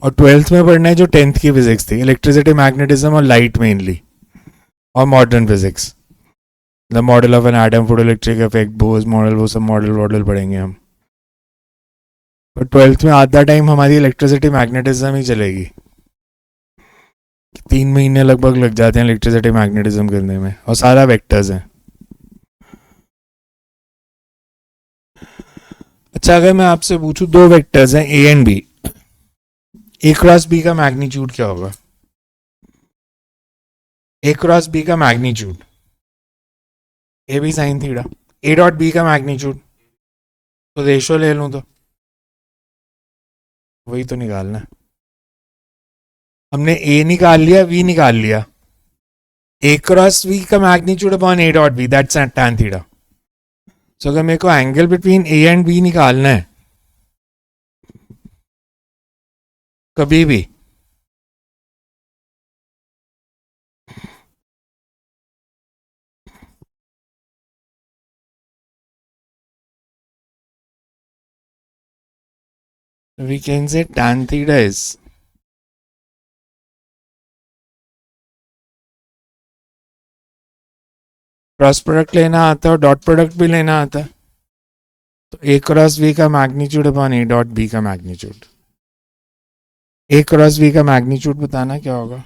और 12th में पढ़ना है जो 10th की फिजिक्स थी, इलेक्ट्रिसिटी, मैग्नेटिज्म और लाइट मेनली, और modern physics, the model of an atom, photo electric effect, Bose model, वो सब मॉडल पढ़ेंगे हम। पर 12th में आधा टाइम हमारी इलेक्ट्रिसिटी मैग्नेटिज्म ही चलेगी। 3 महीने लगभग लग जाते हैं इलेक्ट्रिसिटी मैग्नेटिज्म करने में, और सारा वेक्टर्स हैं। अच्छा, अगर मैं आपसे पूछूं दो वेक्टर्स हैं a and b, a cross b का मैग्नीट्यूड क्या होगा? ए क्रॉस बी का magnitude, a b sine theta, a dot b का मैग्नीट्यूड, तो रेशो ले लूं तो वही तो निकालना है। हमने ए निकाल लिया, वी निकाल लिया, ए क्रॉस वी का magnitude upon a dot b, that's tan theta. So अगर मेरे को angle between a and b निकालना है कभी भी, we can say tan theta is cross product लेना आता है और डॉट प्रोडक्ट भी लेना आता है, तो ए क्रॉस वी का magnitude upon a dot b का मैग्नीट्यूड। ए क्रॉस वी का मैग्नीट्यूड बताना क्या होगा?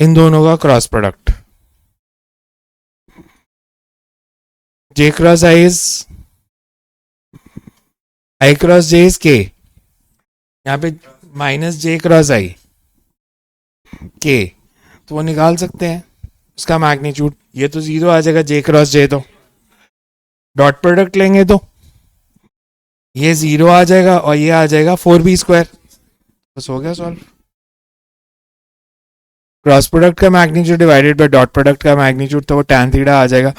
इन दोनों का cross product, j cross i is i cross j is k, यहाँ पे माइनस जे क्रॉस आई के, तो वो निकाल सकते हैं उसका मैग्नीट्यूड। ये तो जीरो आ जाएगा जे क्रॉस जे, तो डॉट प्रोडक्ट लेंगे तो ये जीरो आ जाएगा और ये आ जाएगा 4b², बस हो गया सॉल्व। क्रॉस प्रोडक्ट का magnitude divided by dot product का मैग्नीट्यूड, तो वो tan थीटा आ जाएगा।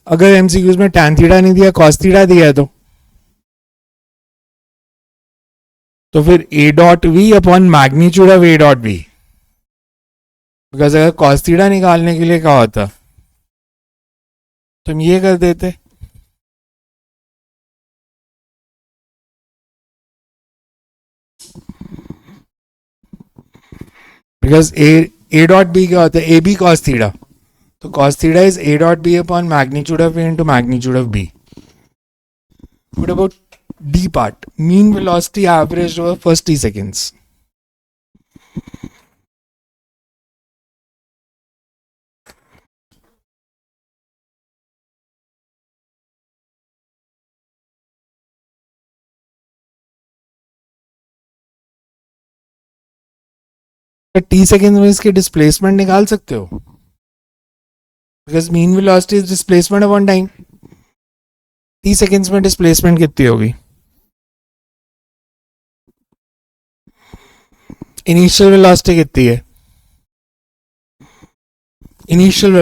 अगर एमसीक्यूज में tan थीटा नहीं दिया, cos थीटा दिया है, तो फिर a dot v upon magnitude of a dot b, because अगर cos थीटा निकालने के लिए कहा होता तो हम ये कर देते, बिकॉज ए डॉट बी क्या होता है? ए बी cos थीटा, तो cos theta is a dot b upon magnitude of a into magnitude of b। What about D part, mean velocity averaged over first t seconds. T second में इसकी displacement निकाल सकते हो, because mean velocity is displacement upon time. T seconds में displacement कितनी होगी? Initial velocity कितनी है? इनिशियल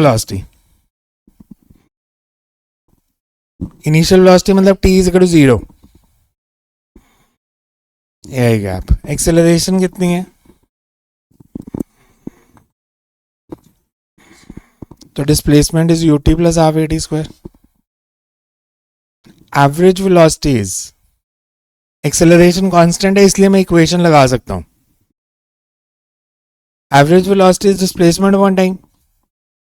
वेलोसिटी मतलब t इज इक्वल टू 0. यही गैप. एक्सेलरेशन कितनी है? तो displacement is ut plus half at square. Average velocity is, acceleration constant है इसलिए मैं इक्वेशन लगा सकता हूं. Average velocity is displacement upon time,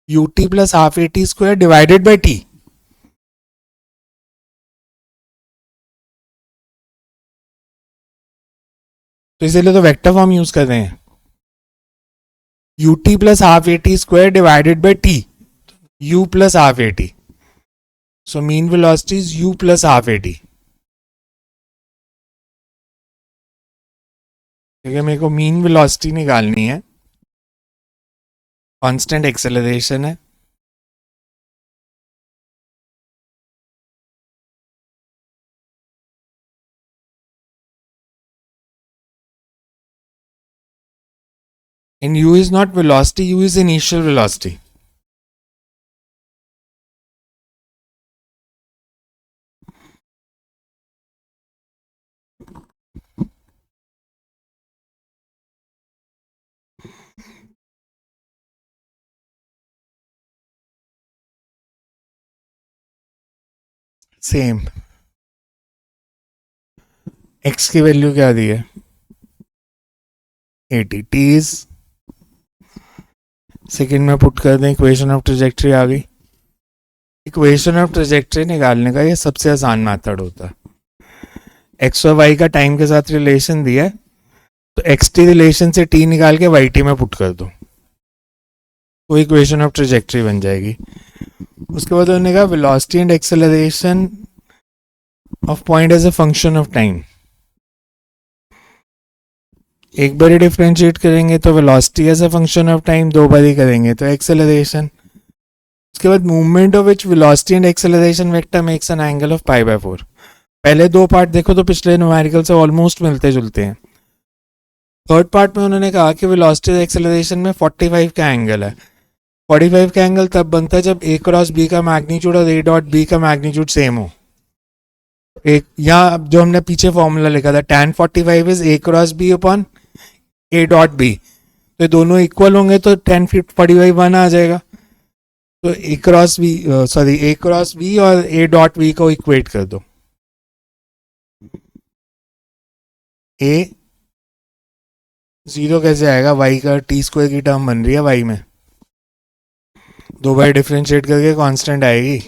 ut plus half at square divided by t. तो इसीलिए तो वेक्टर फॉर्म यूज कर रहे हैं. ut plus half at square divided by t, u plus half at. So mean velocity is u plus half at. ठीक है, मेरे को मीन वेलोसिटी निकालनी है. कांस्टेंट एक्सेलरेशन है. And u is not velocity, u is initial velocity. Same. x की value क्या दी है? 80. t इज, सेकेंड में पुट कर दें, इक्वेशन ऑफ ट्रेजेक्ट्री आ गई. इक्वेशन ऑफ ट्रेजेक्ट्री निकालने का ये सबसे आसान मेथड होता है. एक्स और वाई का टाइम के साथ रिलेशन दिया है, तो एक्स टी रिलेशन से टी निकाल के वाई टी में पुट कर दो, वो इक्वेशन ऑफ ट्रेजेक्ट्री बन जाएगी. उसके बाद उन्होंने कहा velocity and acceleration of point as a function of time. एक बार ही डिफरेंशिएट करेंगे तो velocity as a function of time, दो बार ही करेंगे तो एक्सेलरेशन. उसके बाद movement of which velocity and acceleration vector makes an angle of pi by 4. पहले दो पार्ट देखो तो पिछले न्यूमेरिकल से ऑलमोस्ट मिलते जुलते हैं. थर्ड पार्ट में उन्होंने कहा कि वेलोसिटी एक्सेलरेशन में 45 का एंगल है. 45 का एंगल तब बनता है जब ए क्रॉस बी का मैग्नीट्यूड और ए डॉट बी का मैग्नीट्यूड सेम हो. एक यहाँ जो हमने पीछे फॉर्मूला लिखा था, tan 45 is a cross b upon a dot b, तो दोनों इक्वल होंगे तो tan 45 1 आ जाएगा. तो a cross B, sorry, A cross B और ए डॉट बी को इक्वेट कर दो. ए 0 कैसे आएगा? वाई का टी स्क्वायर की टर्म बन रही है वाई में, दो बार डिफरेंशिएट करके कांस्टेंट आएगी.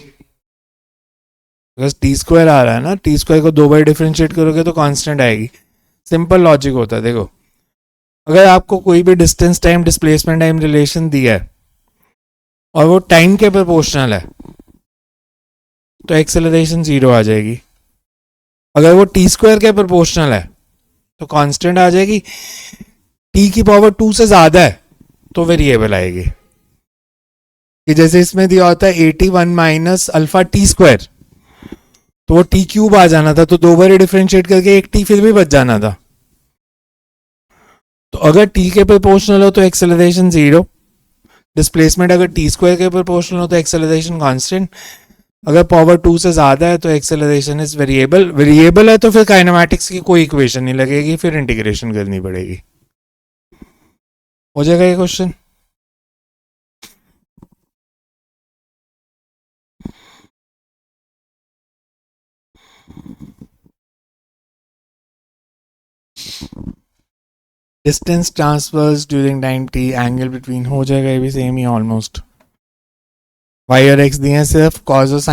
बस टी स्क्वायर आ रहा है ना, टी स्क्वायर को दो बार डिफरेंशिएट करोगे तो कांस्टेंट आएगी. सिंपल लॉजिक होता है. देखो, अगर आपको कोई भी distance time displacement time relation दिया है और वो टाइम के प्रोपोर्शनल है तो एक्सेलरेशन 0 आ जाएगी. अगर वो टी स्क्वायर के प्रोपोर्शनल है तो कांस्टेंट आ जाएगी. टी की पावर 2 से ज्यादा है तो वेरिएबल आएगी. कि जैसे इसमें दिया होता है 81 माइनस अल्फा टी स्क्वायर, तो वो टी क्यूब आ जाना था, तो दो बार डिफरेंशिएट करके एक टी फिर भी बच जाना था. तो अगर टी के प्रोपोर्शनल हो तो एक्सेलरेशन 0. डिस्प्लेसमेंट अगर टी स्क्वायर के प्रोपोर्शनल हो तो एक्सेलरेशन कांस्टेंट. अगर पावर 2 से ज्यादा है तो एक्सेलरेशन इज वेरिएबल. वेरिएबल है तो फिर काइनेमैटिक्स की कोई इक्वेशन नहीं लगेगी, फिर इंटीग्रेशन करनी पड़ेगी. हो जाएगा ये question. Distance transfers during time t, angle between, हो जाएगा ये भी सेम ही ऑलमोस्ट. वाई और एक्स दिए हैं, सिर्फ कॉज और साइन